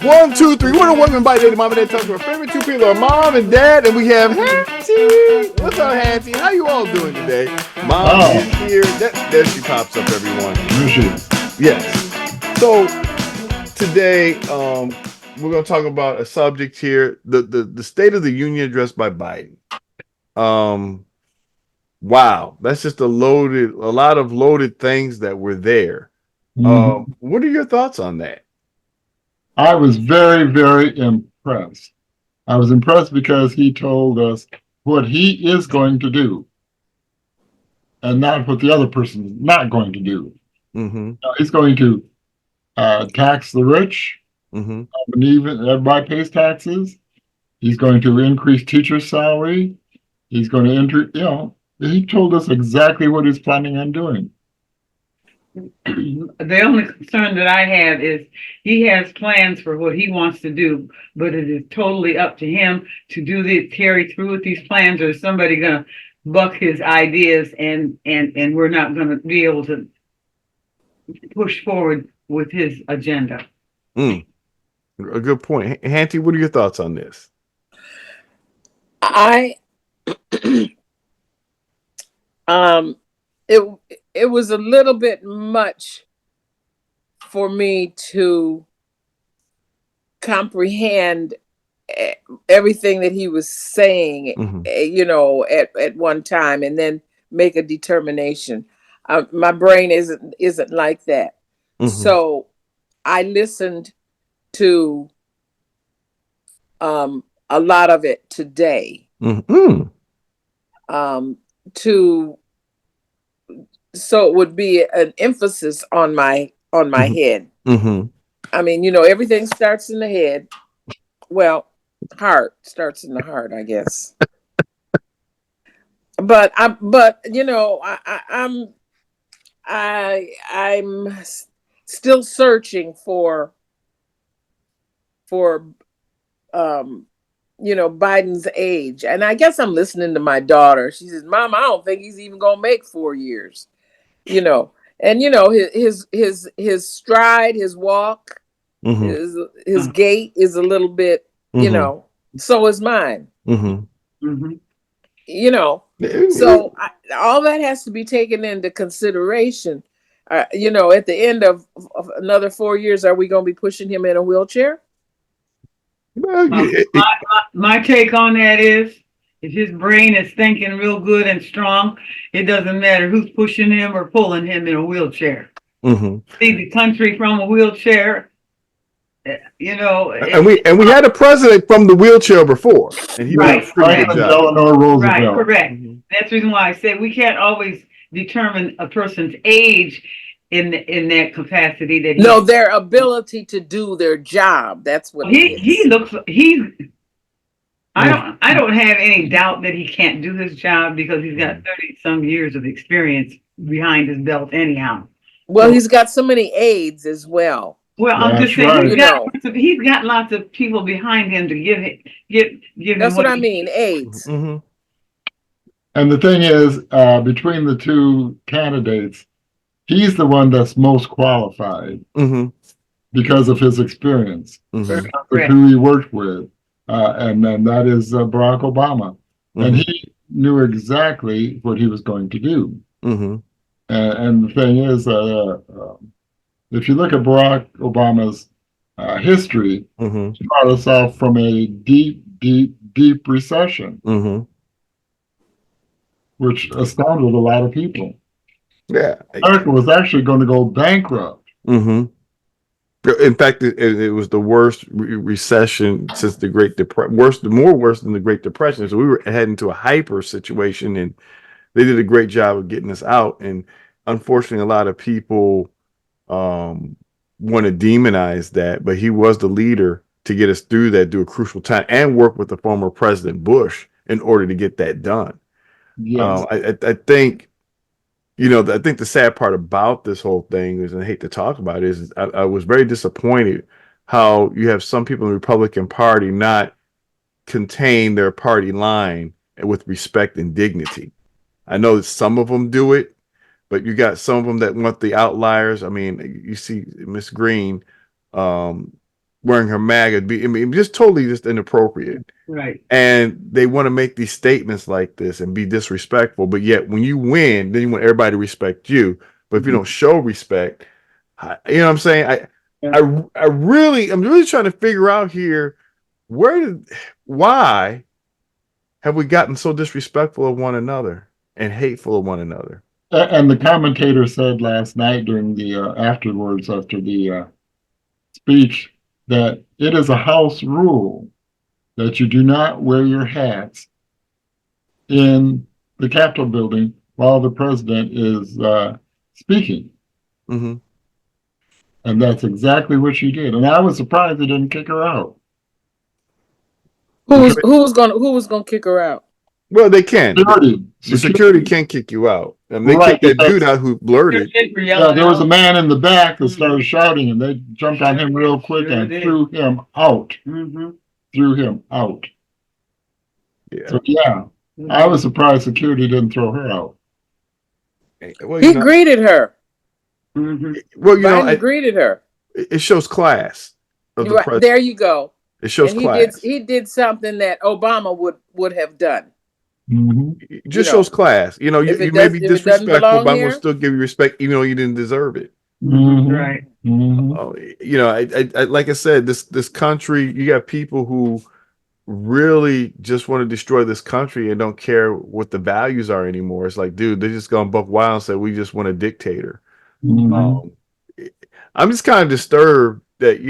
One, two, three. We're the Women by Daddy Mom and Dad talking to our favorite two people, our mom and dad, and we have Hantie. What's up, Hantie? How you all doing today? Mom is here. There she pops up, everyone. Yes. So today, we're going to talk about a subject here: the State of the Union address by Biden. Wow, that's just a lot of loaded things that were there. What are your thoughts on that? I was very, very impressed. I was impressed because he told us what he is going to do and not what the other person is not going to do. Mm-hmm. He's going to tax the rich, Mm-hmm. and even everybody pays taxes. He's going to increase teacher salary. He's going to he told us exactly what he's planning on doing. The only concern that I have is he has plans for what he wants to do, but it is totally up to him to carry through with these plans, or is somebody going to buck his ideas and we're not going to be able to push forward with his agenda. A good point. Hantie, what are your thoughts on this? It was a little bit much for me to comprehend everything that he was saying, at one time, and then make a determination. My brain isn't like that. So I listened to a lot of it today. So it would be an emphasis on my head. I mean, everything starts in the head. Well, heart starts in the heart, I guess. But I'm still searching for Biden's age. And I guess I'm listening to my daughter. She says, "Mom, I don't think he's even gonna make 4 years." And his stride, his walk, his gait is a little bit, so is mine. So all that has to be taken into consideration. At the end of another 4 years, are we going to be pushing him in a wheelchair? My take on that is, if his brain is thinking real good and strong, it doesn't matter who's pushing him or pulling him in a wheelchair. See the country from a wheelchair, and we had a president from the wheelchair before, and he did a pretty good job. Right, correct. That's the reason why I say we can't always determine a person's age in that capacity. Their ability to do their job. That's what he looks. I don't have any doubt that he can't do his job because he's got 30-some years of experience behind his belt anyhow. Well, he's got so many aides as well. Well, I'm just saying he's got lots of people behind him to give him. That's what I mean, aides. And the thing is, between the two candidates, he's the one that's most qualified because of his experience, because of who he worked with. And then that is Barack Obama. And he knew exactly what he was going to do. And the thing is, if you look at Barack Obama's history, he brought us off from a deep, deep, deep recession, which astounded a lot of people. Yeah. America was actually going to go bankrupt. In fact, it was the worst recession since the Great Depression. Worse than the Great Depression. So we were heading to a hyper situation, and they did a great job of getting us out. And unfortunately, a lot of people want to demonize that, but he was the leader to get us through that, do a crucial time, and work with the former President Bush in order to get that done. Yes. I think. I think the sad part about this whole thing is, and I hate to talk about it, is I was very disappointed how you have some people in the Republican Party not contain their party line with respect and dignity. I know that some of them do it, but you got some of them that want the outliers. I mean, you see Miss Green wearing her MAGA. I mean, just totally just inappropriate. Right. And they want to make these statements like this and be disrespectful, but yet when you win, then you want everybody to respect you. But if you don't show respect, you know what I'm saying? I'm really trying to figure out here why have we gotten so disrespectful of one another and hateful of one another? And the commentator said last night during the afterwards, after the speech, that it is a house rule that you do not wear your hats in the Capitol building while the president is speaking. Mm-hmm. And that's exactly what she did. And I was surprised they didn't kick her out. Who was gonna kick her out? Well, they can. Security. The security can kick you out. And they Right, kicked that dude out who blurted. Yeah, there was a man in the back that started shouting, and they jumped on him real quick and threw him out. Threw him out. Yeah. So yeah, I was surprised security didn't throw her out. Well, He greeted her. Well, Biden greeted her. It shows class of the president. There you go. It shows and class. He did something that Obama would have done. It just shows class. You may be disrespectful, but I'm going to still give you respect, even though you didn't deserve it. Right. I like I said, this country, you got people who really just want to destroy this country and don't care what the values are anymore. It's like, dude, they're just going buck wild and say we just want a dictator. I'm just kind of disturbed that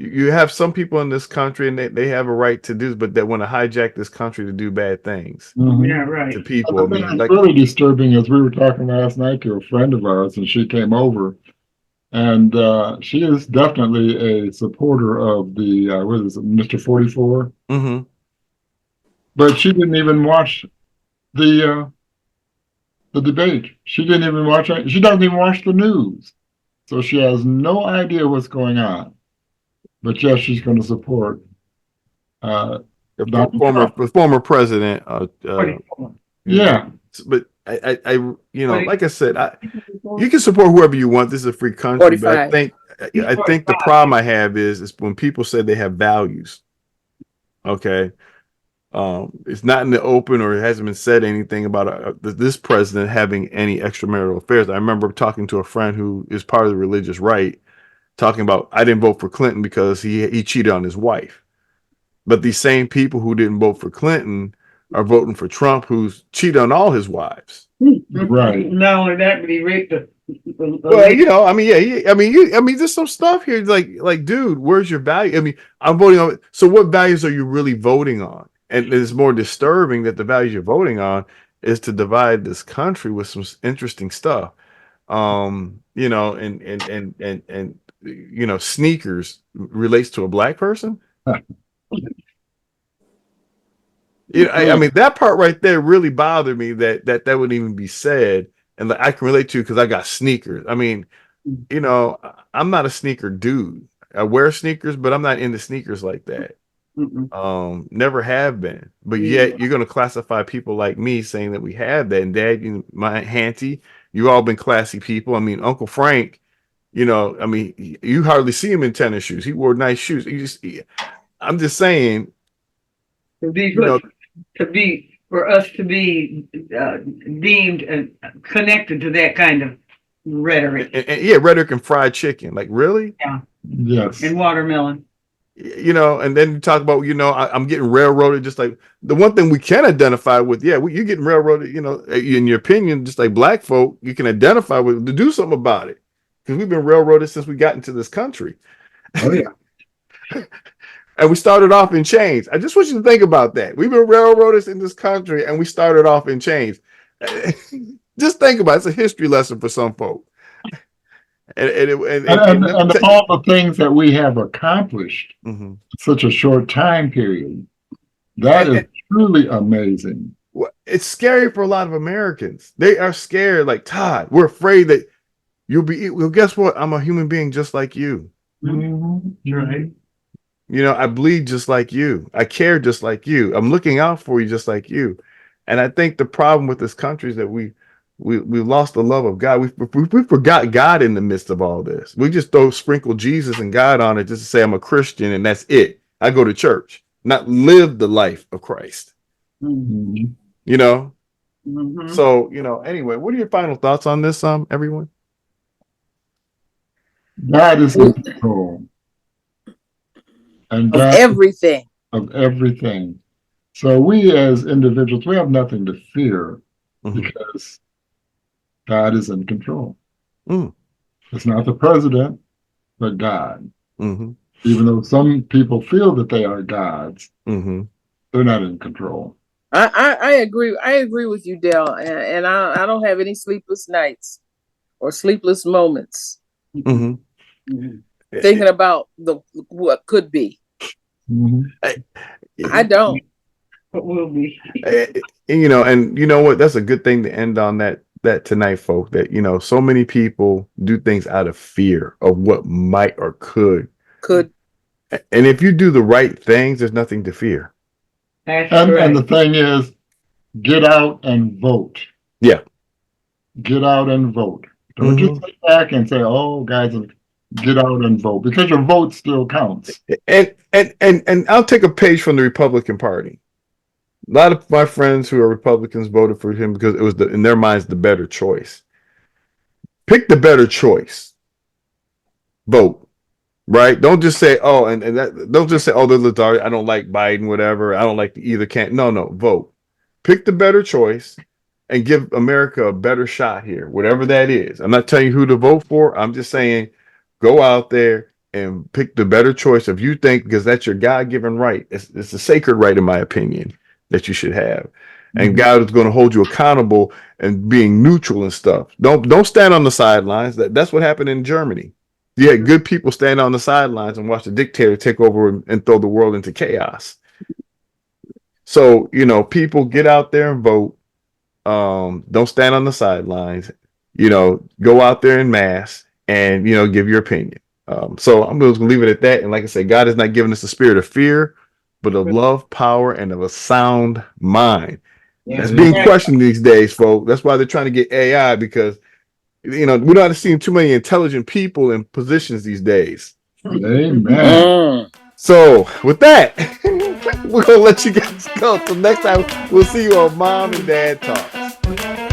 you have some people in this country and they have a right to do, but they want to hijack this country to do bad things. Yeah, right. To people. What's really disturbing is we were talking last night to a friend of ours, and she came over, and she is definitely a supporter of the what is it, Mr. 44. But she didn't even watch the debate. She didn't even watch it. She doesn't even watch the news, so she has no idea what's going on. But yes, she's going to support the former president. Yeah, but I like I said, you can support whoever you want. This is a free country, 45. But I think the problem I have is when people say they have values. Okay, it's not in the open, or it hasn't been said anything about this president having any extramarital affairs. I remember talking to a friend who is part of the religious right, talking about, I didn't vote for Clinton because he cheated on his wife. But these same people who didn't vote for Clinton are voting for Trump, who's cheated on all his wives. Right. Not only that, but he raped a well, there's some stuff here like, dude, where's your value? I mean, I'm voting on. So what values are you really voting on? And it's more disturbing that the values you're voting on is to divide this country with some interesting stuff. And sneakers relates to a black person. I mean, that part right there really bothered me that wouldn't even be said, and I can relate to because I got sneakers. I mean, I'm not a sneaker dude. I wear sneakers, but I'm not into sneakers like that. Never have been. But yet you're going to classify people like me saying that we have that. And Dad, my Hantie, you all been classy people. I mean, Uncle Frank, you hardly see him in tennis shoes. He wore nice shoes. I'm just saying, for us to be deemed and connected to that kind of rhetoric. Rhetoric and fried chicken. Like, really? Yeah. Yes. And watermelon. And then you talk about, I'm getting railroaded, just like the one thing we can identify with. Yeah, you're getting railroaded, in your opinion, just like black folk, you can identify with to do something about it. Because we've been railroaded since we got into this country. Oh, yeah. And we started off in chains. I just want you to think about that. We've been railroaders in this country and we started off in chains. Just think about it. It's a history lesson for some folk. And all the things that we have accomplished in such a short time period, that is truly amazing. It's scary for a lot of Americans. They are scared, like, Todd, we're afraid that well, guess what? I'm a human being just like you. You're right. I bleed just like you. I care just like you. I'm looking out for you just like you. And I think the problem with this country is that we lost the love of God. We forgot God in the midst of all this. We just sprinkle Jesus and God on it just to say I'm a Christian and that's it. I go to church, not live the life of Christ. Mhm. You know. Mhm. So Anyway, what are your final thoughts on this, everyone? God is in control, and Of God everything. of everything. So we as individuals, we have nothing to fear Mhm. because God is in control. Mm. It's not the president, but God. Mhm. Even though some people feel that they are gods, Mhm. they're not in control. I agree. I agree with you, Dell. And I don't have any sleepless nights or sleepless moments Mhm. Mhm. thinking about the what could be. Mhm. I don't. What will be? And you know what? That's a good thing to end on that tonight, folk. That so many people do things out of fear of what might or could. Could. And if you do the right things, there's nothing to fear. That's And the correct. thing is, get out and vote. Yeah. Get out and vote. Don't just Hmm. sit back and say, "Oh, guys, get out and vote," because your vote still counts. And I'll take a page from the Republican Party. A lot of my friends who are Republicans voted for him because it was in their minds the better choice. Pick the better choice. Vote. Right? Don't just say, oh, and that don't just say, oh, they're lethargic. I don't like Biden, whatever. I don't like either can't. No, vote. Pick the better choice and give America a better shot here, whatever that is. I'm not telling you who to vote for. I'm just saying go out there and pick the better choice if you think, because that's your God-given right. It's a sacred right, in my opinion, that you should have. And Mhm. God is going to hold you accountable and being neutral and stuff. Don't stand on the sidelines. That's what happened in Germany. You had good people stand on the sidelines and watch the dictator take over and throw the world into chaos. So, people get out there and vote. Don't stand on the sidelines. Go out there in mass and, give your opinion. So I'm just gonna leave it at that. And like I said, God has not given us a spirit of fear, but of love, power, and of a sound mind. That's That's being Amen. correct. questioned these days, folks. That's why they're trying to get AI, because we're not seeing too many intelligent people in positions these days. Amen. Mm. So with that, we're gonna let you guys go. Till next time, we'll see you on Mom and Dad Talks.